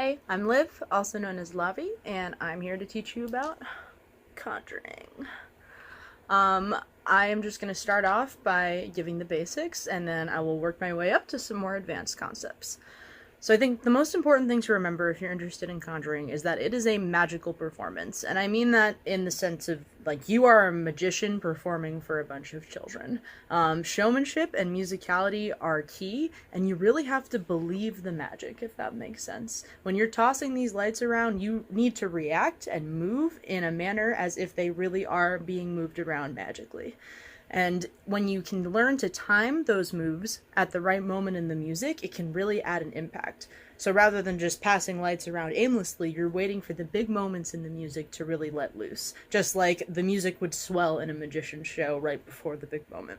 Hey, I'm Liv, also known as Lavi, and I'm here to teach you about Conjuring. I am just going to start off by giving the basics, and then I will work my way up to some more advanced concepts. So I think the most important thing to remember if you're interested in Conjuring is that it is a magical performance. And I mean that in the sense of, like, you are a magician performing for a bunch of children. Showmanship and musicality are key, and you really have to believe the magic, if that makes sense. When you're tossing these lights around, you need to react and move in a manner as if they really are being moved around magically. And when you can learn to time those moves at the right moment in the music, it can really add an impact. So rather than just passing lights around aimlessly, you're waiting for the big moments in the music to really let loose. Just like the music would swell in a magician's show right before the big moment.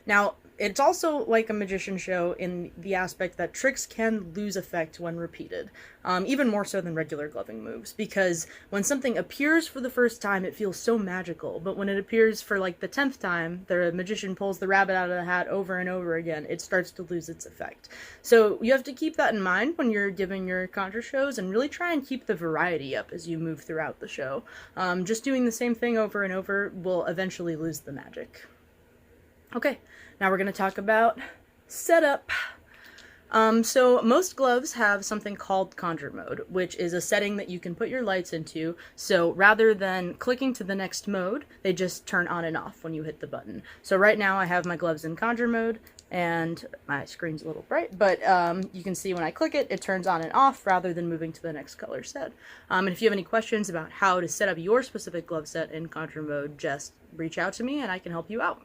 Now, it's also like a magician show in the aspect that tricks can lose effect when repeated, even more so than regular gloving moves, because when something appears for the first time, it feels so magical, but when it appears for like the 10th time, the magician pulls the rabbit out of the hat over and over again, it starts to lose its effect. So you have to keep that in mind when you're giving your conjure shows, and really try and keep the variety up as you move throughout the show. Just doing the same thing over and over will eventually lose the magic. Okay, now we're going to talk about setup. So most gloves have something called conjure mode, which is a setting that you can put your lights into, so rather than clicking to the next mode, they just turn on and off when you hit the button. So right now I have my gloves in conjure mode, and my screen's a little bright, but you can see when I click it, it turns on and off rather than moving to the next color set. And if you have any questions about how to set up your specific glove set in conjure mode, just reach out to me and I can help you out.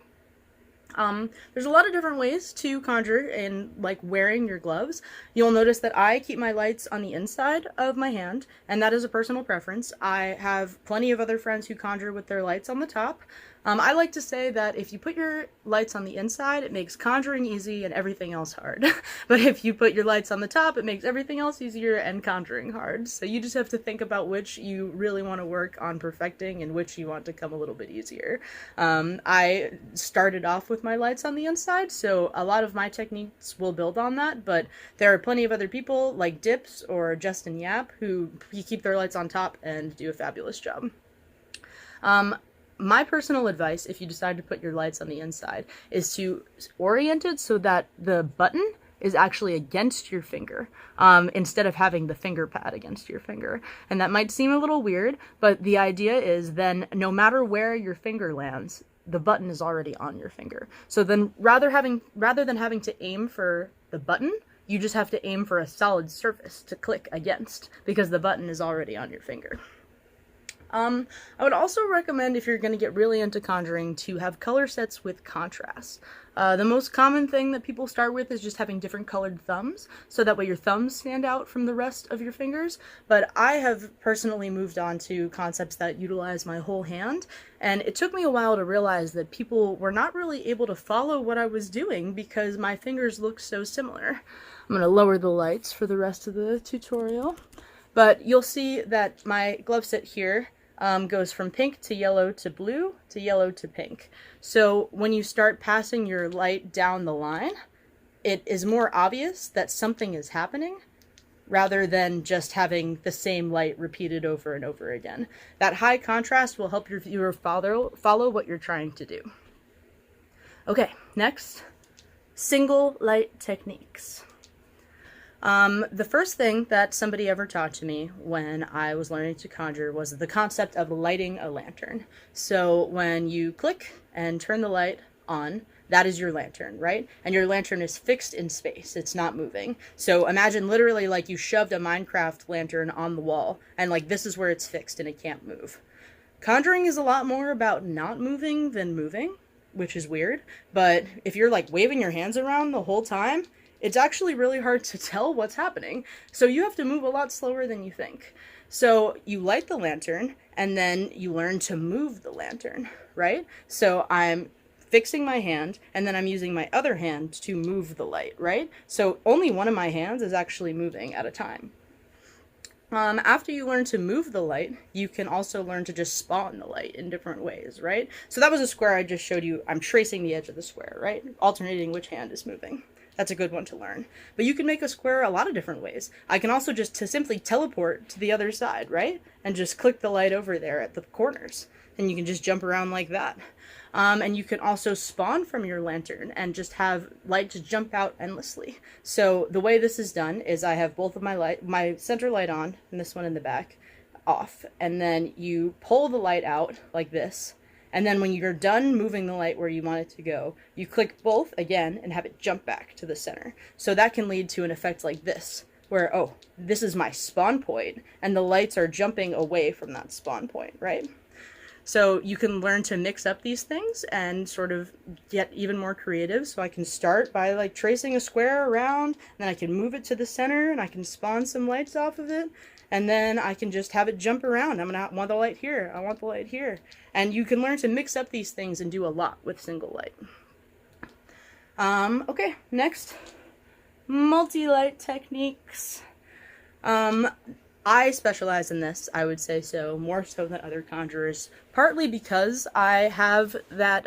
There's a lot of different ways to conjure in, like, wearing your gloves. You'll notice that I keep my lights on the inside of my hand, and that is a personal preference. I have plenty of other friends who conjure with their lights on the top. I like to say that if you put your lights on the inside, it makes conjuring easy and everything else hard. But if you put your lights on the top, it makes everything else easier and conjuring hard. So you just have to think about which you really want to work on perfecting and which you want to come a little bit easier. I started off with my lights on the inside, so a lot of my techniques will build on that, but there are plenty of other people like Dips or Justin Yap who keep their lights on top and do a fabulous job. My personal advice, if you decide to put your lights on the inside, is to orient it so that the button is actually against your finger, instead of having the finger pad against your finger. And that might seem a little weird, but the idea is then no matter where your finger lands, the button is already on your finger. So then rather than having to aim for the button, you just have to aim for a solid surface to click against, because the button is already on your finger. I would also recommend, if you're going to get really into conjuring, to have color sets with contrast. The most common thing that people start with is just having different colored thumbs, so that way your thumbs stand out from the rest of your fingers, but I have personally moved on to concepts that utilize my whole hand, and it took me a while to realize that people were not really able to follow what I was doing because my fingers looked so similar. I'm going to lower the lights for the rest of the tutorial, but you'll see that my glove set here goes from pink to yellow to blue to yellow to pink. So when you start passing your light down the line, it is more obvious that something is happening rather than just having the same light repeated over and over again. That high contrast will help your viewer follow what you're trying to do. Okay, next, single light techniques. The first thing that somebody ever taught to me when I was learning to conjure was the concept of lighting a lantern. So when you click and turn the light on, that is your lantern, right? And your lantern is fixed in space. It's not moving. So imagine literally like you shoved a Minecraft lantern on the wall, and like this is where it's fixed and it can't move. Conjuring is a lot more about not moving than moving, which is weird. But if you're like waving your hands around the whole time, it's actually really hard to tell what's happening, so you have to move a lot slower than you think. So you light the lantern, and then you learn to move the lantern, right? So I'm fixing my hand, and then I'm using my other hand to move the light, right? So only one of my hands is actually moving at a time. After you learn to move the light, you can also learn to just spawn the light in different ways, right? So that was a square I just showed you. I'm tracing the edge of the square, right? Alternating which hand is moving. That's a good one to learn. But you can make a square a lot of different ways. I can also just simply teleport to the other side, right? And just click the light over there at the corners. And you can just jump around like that. And you can also spawn from your lantern and just have light just jump out endlessly. So the way this is done is I have both of my center light on, and this one in the back off. And then you pull the light out like this. And then when you're done moving the light where you want it to go, you click both again and have it jump back to the center. So that can lead to an effect like this, where, oh, this is my spawn point, and the lights are jumping away from that spawn point, right? So you can learn to mix up these things and sort of get even more creative. So I can start by like tracing a square around, and then I can move it to the center, and I can spawn some lights off of it. And then I can just have it jump around. I'm gonna want the light here. I want the light here. And you can learn to mix up these things and do a lot with single light. Okay, next, multi-light techniques. I specialize in this, I would say so, more so than other conjurers, partly because I have that,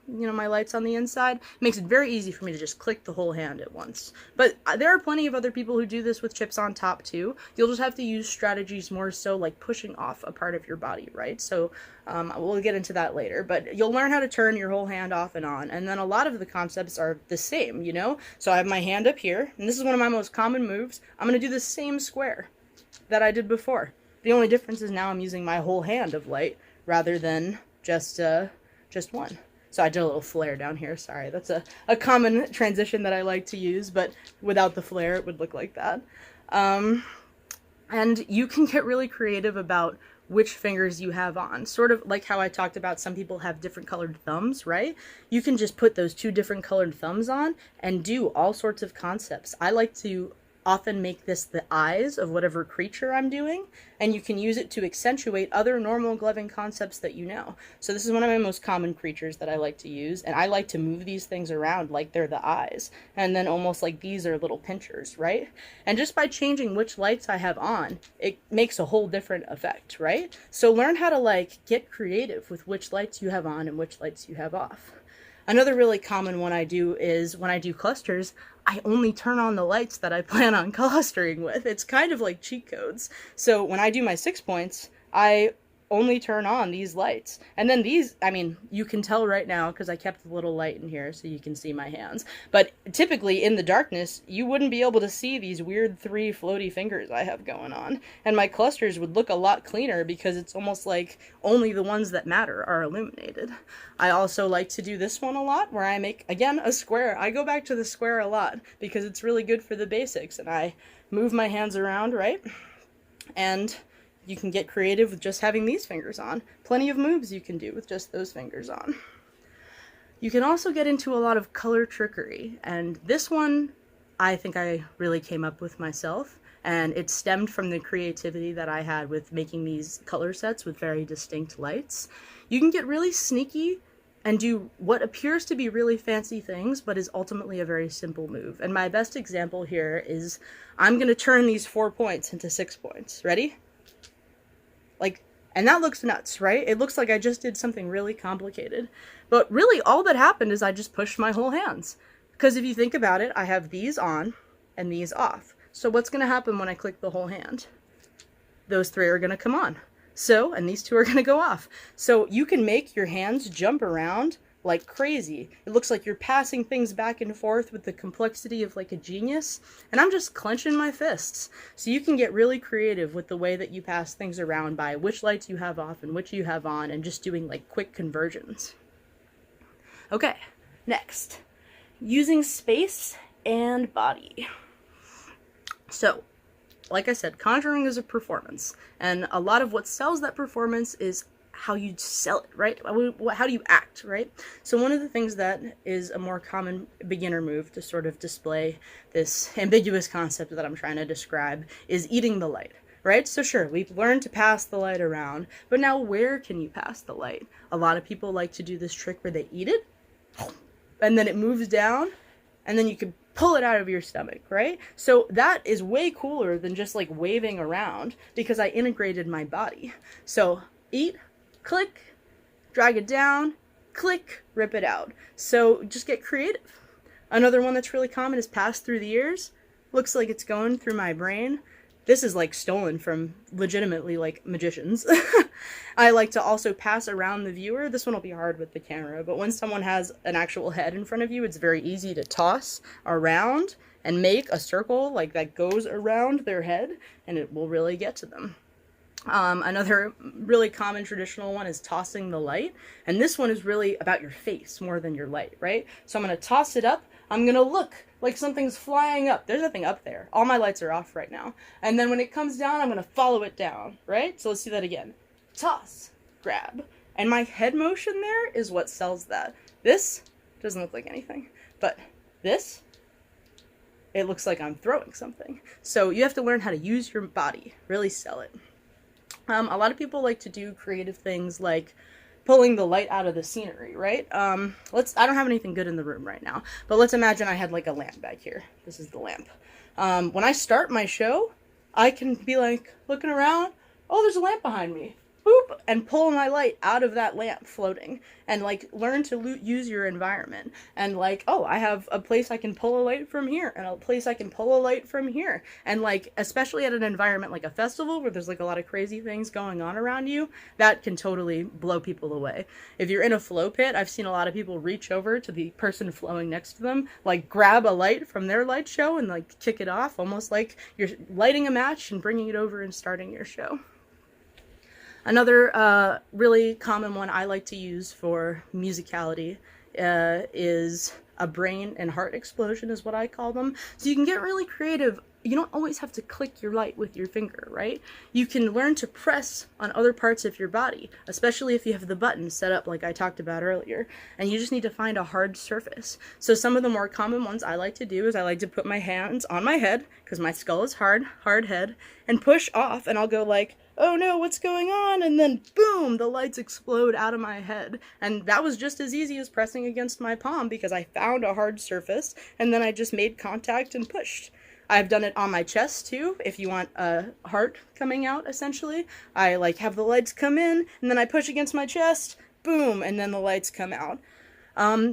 my lights on the inside. It makes it very easy for me to just click the whole hand at once. But there are plenty of other people who do this with chips on top too. You'll just have to use strategies more so like pushing off a part of your body, right? So we'll get into that later, but you'll learn how to turn your whole hand off and on, and then a lot of the concepts are the same, you know? So I have my hand up here, and this is one of my most common moves. I'm going to do the same square that I did before. The only difference is now I'm using my whole hand of light rather than just one. So I did a little flare down here, sorry. That's a common transition that I like to use, but without the flare it would look like that. And you can get really creative about which fingers you have on. Sort of like how I talked about some people have different colored thumbs, right? You can just put those two different colored thumbs on and do all sorts of concepts. I like to often make this the eyes of whatever creature I'm doing, and you can use it to accentuate other normal gloving concepts that you know. So this is one of my most common creatures that I like to use, and I like to move these things around like they're the eyes, and then almost like these are little pinchers, right? And just by changing which lights I have on, it makes a whole different effect, right? So learn how to like get creative with which lights you have on and which lights you have off. Another really common one I do is when I do clusters, I only turn on the lights that I plan on clustering with. It's kind of like cheat codes. So when I do my 6 points, I only turn on these lights. And then these, I mean, you can tell right now because I kept the little light in here so you can see my hands. But typically in the darkness, you wouldn't be able to see these weird 3 floaty fingers I have going on. And my clusters would look a lot cleaner because it's almost like only the ones that matter are illuminated. I also like to do this one a lot where I make, again, a square. I go back to the square a lot because it's really good for the basics. And I move my hands around, right? And you can get creative with just having these fingers on. Plenty of moves you can do with just those fingers on. You can also get into a lot of color trickery, and this one I think I really came up with myself, and it stemmed from the creativity that I had with making these color sets with very distinct lights. You can get really sneaky and do what appears to be really fancy things, but is ultimately a very simple move. And my best example here is I'm going to turn these 4 points into 6 points. Ready? And that looks nuts, right? It looks like I just did something really complicated. But really, all that happened is I just pushed my whole hands. Because if you think about it, I have these on and these off. So what's going to happen when I click the whole hand? Those 3 are going to come on. So, and these 2 are going to go off. So you can make your hands jump around like crazy. It looks like you're passing things back and forth with the complexity of like a genius, and I'm just clenching my fists. So you can get really creative with the way that you pass things around by which lights you have off and which you have on, and just doing like quick conversions. Okay, next, using space and body. So, like I said, conjuring is a performance, and a lot of what sells that performance is how you sell it, right? How do you act, right? So one of the things that is a more common beginner move to sort of display this ambiguous concept that I'm trying to describe is eating the light, right? So sure, we've learned to pass the light around, but now where can you pass the light? A lot of people like to do this trick where they eat it, and then it moves down, and then you can pull it out of your stomach, right? So that is way cooler than just like waving around because I integrated my body. So eat, click, drag it down, click, rip it out. So just get creative. Another one that's really common is pass through the ears. Looks like it's going through my brain. This is like stolen from legitimately like magicians. I like to also pass around the viewer. This one will be hard with the camera, but when someone has an actual head in front of you, it's very easy to toss around and make a circle like that goes around their head, and it will really get to them. Another really common traditional one is tossing the light, and this one is really about your face more than your light, right? So I'm going to toss it up. I'm going to look like something's flying up. There's nothing up there. All my lights are off right now. And then when it comes down, I'm going to follow it down, right? So let's do that again. Toss, grab. And my head motion there is what sells that. This doesn't look like anything, but this, it looks like I'm throwing something. So you have to learn how to use your body, really sell it. A lot of people like to do creative things like pulling the light out of the scenery, right? I don't have anything good in the room right now, but let's imagine I had like a lamp back here. This is the lamp. When I start my show, I can be like looking around, oh, there's a lamp behind me. Boop, and pull my light out of that lamp floating, and like learn to use your environment, and like, oh, I have a place I can pull a light from here, and a place I can pull a light from here, and like, especially at an environment like a festival where there's like a lot of crazy things going on around you, that can totally blow people away. If you're in a flow pit, I've seen a lot of people reach over to the person flowing next to them, like grab a light from their light show and like kick it off, almost like you're lighting a match and bringing it over and starting your show. Another really common one I like to use for musicality is a brain and heart explosion is what I call them. So you can get really creative. You don't always have to click your light with your finger, right? You can learn to press on other parts of your body, especially if you have the button set up like I talked about earlier, and you just need to find a hard surface. So some of the more common ones I like to do is I like to put my hands on my head, because my skull is hard head, and push off, and I'll go like, oh no, what's going on? And then boom, the lights explode out of my head. And that was just as easy as pressing against my palm because I found a hard surface and then I just made contact and pushed. I've done it on my chest too, if you want a heart coming out essentially. I like have the lights come in and then I push against my chest, boom, and then the lights come out.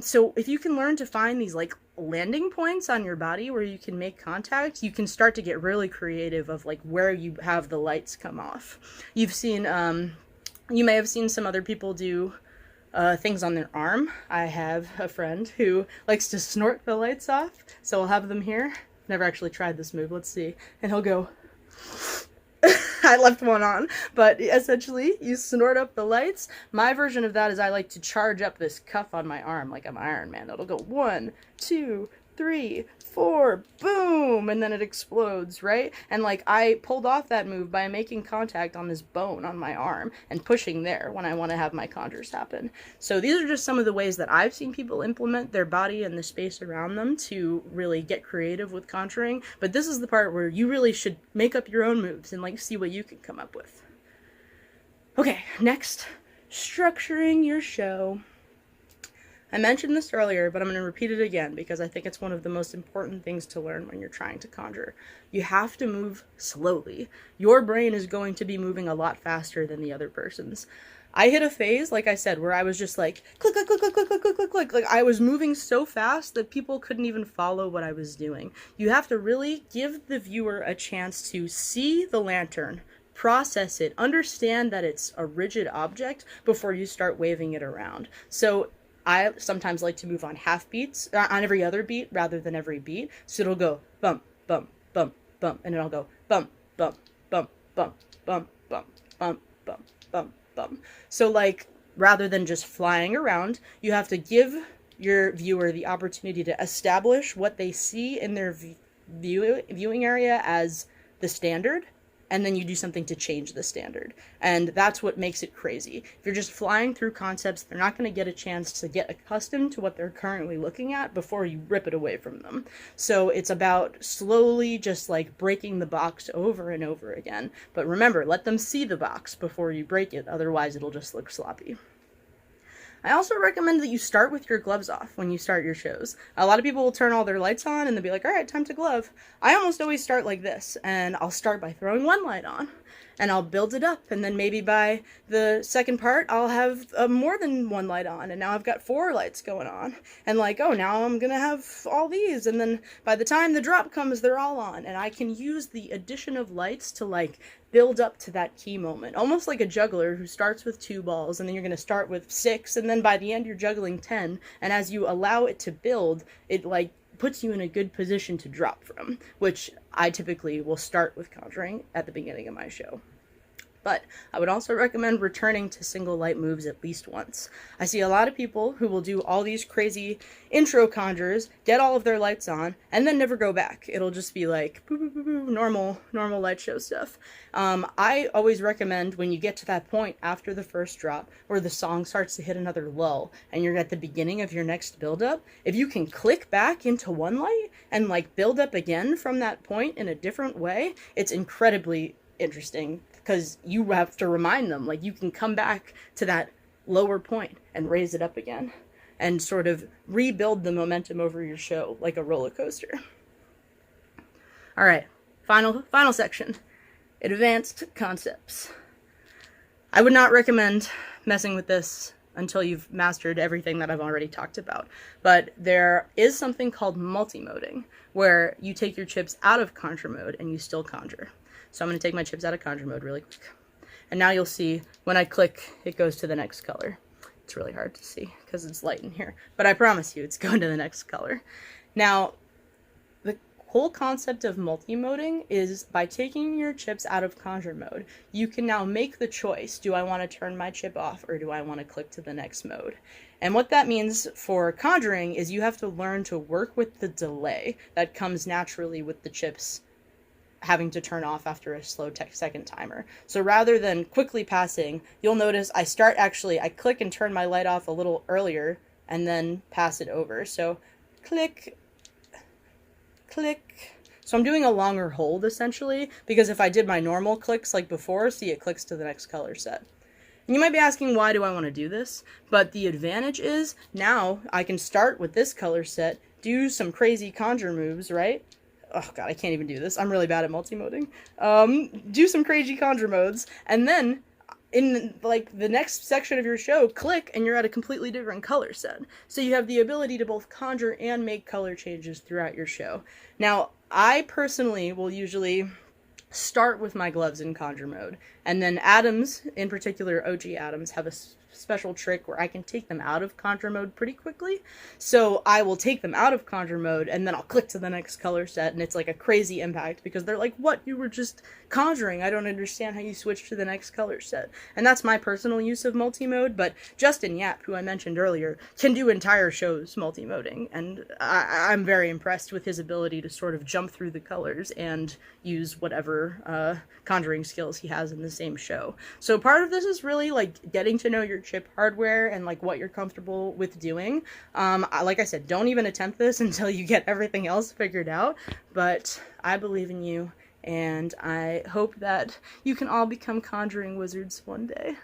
So if you can learn to find these like landing points on your body where you can make contact, you can start to get really creative of like where you have the lights come off. You've seen, you may have seen some other people do things on their arm. I have a friend who likes to snort the lights off, so I'll have them here. Never actually tried this move, let's see. And he'll go, I left one on, but essentially you snort up the lights. My version of that is I like to charge up this cuff on my arm like I'm Iron Man. It'll go 1, 2, 3, 4, boom, and then it explodes, right? And like I pulled off that move by making contact on this bone on my arm and pushing there when I want to have my conjures happen. So these are just some of the ways that I've seen people implement their body and the space around them to really get creative with conjuring. But this is the part where you really should make up your own moves and like see what you can come up with. Okay, next, structuring your show. I mentioned this earlier, but I'm going to repeat it again because I think it's one of the most important things to learn when you're trying to conjure. You have to move slowly. Your brain is going to be moving a lot faster than the other person's. I hit a phase, like I said, where I was just like, click, click, click, click, click, click, click, click, click. Like I was moving so fast that people couldn't even follow what I was doing. You have to really give the viewer a chance to see the lantern, process it, understand that it's a rigid object before you start waving it around. So I sometimes like to move on half beats, on every other beat rather than every beat. So it'll go bump, bump, bump, bump, and it'll go bump, bump, bump, bump, bump, bump, bump, bump, bump, bump. So like, rather than just flying around, you have to give your viewer the opportunity to establish what they see in their viewing area as the standard, and then you do something to change the standard. And that's what makes it crazy. If you're just flying through concepts, they're not going to get a chance to get accustomed to what they're currently looking at before you rip it away from them. So it's about slowly just like breaking the box over and over again. But remember, let them see the box before you break it, otherwise it'll just look sloppy. I also recommend that you start with your gloves off when you start your shows. A lot of people will turn all their lights on and they'll be like, all right, time to glove. I almost always start like this, and I'll start by throwing one light on. and I'll build it up, and then maybe by the second part I'll have more than one light on, and now I've got 4 lights going on, and like, oh, now I'm gonna have all these, and then by the time the drop comes they're all on, and I can use the addition of lights to like build up to that key moment, almost like a juggler who starts with 2 balls, and then you're going to start with 6, and then by the end you're juggling 10, and as you allow it to build, it like puts you in a good position to drop from, which I typically will start with Conjuring at the beginning of my show. But I would also recommend returning to single light moves at least once. I see a lot of people who will do all these crazy intro conjures, get all of their lights on, and then never go back. It'll just be like boo, boo, boo, boo, normal light show stuff. I always recommend when you get to that point after the first drop where the song starts to hit another lull and you're at the beginning of your next build-up, if you can click back into one light and like build up again from that point in a different way, it's incredibly interesting, because you have to remind them, like, you can come back to that lower point and raise it up again and sort of rebuild the momentum over your show like a roller coaster. All right, final section, advanced concepts. I would not recommend messing with this until you've mastered everything that I've already talked about, but there is something called multi-moding, where you take your chips out of conjure mode and you still conjure. So I'm going to take my chips out of conjure mode really quick. And now you'll see when I click, it goes to the next color. It's really hard to see because it's light in here, but I promise you it's going to the next color. Now, the whole concept of multi-moding is by taking your chips out of conjure mode, you can now make the choice, do I want to turn my chip off or do I want to click to the next mode? And what that means for conjuring is you have to learn to work with the delay that comes naturally with the chips having to turn off after a slow second timer. So rather than quickly passing, you'll notice I click and turn my light off a little earlier and then pass it over. So click, click. So I'm doing a longer hold essentially, because if I did my normal clicks like before, see, it clicks to the next color set. And you might be asking, why do I want to do this? But the advantage is now I can start with this color set, do some crazy conjure moves, right? Oh god, I can't even do this. I'm really bad at multi-moding. Do some crazy conjure modes, and then in like the next section of your show, click, and you're at a completely different color set. So you have the ability to both conjure and make color changes throughout your show. Now, I personally will usually start with my gloves in conjure mode, and then Adams, in particular OG Adams, have a special trick where I can take them out of conjure mode pretty quickly. So I will take them out of conjure mode and then I'll click to the next color set, and it's like a crazy impact because they're like, what, you were just conjuring, I don't understand how you switched to the next color set. And that's my personal use of multi-mode, but Justin Yap, who I mentioned earlier, can do entire shows multi-moding, and I'm very impressed with his ability to sort of jump through the colors and use whatever conjuring skills he has in the same show. So part of this is really like getting to know your chip hardware and like what you're comfortable with doing. Like I said, don't even attempt this until you get everything else figured out, but I believe in you, and I hope that you can all become conjuring wizards one day.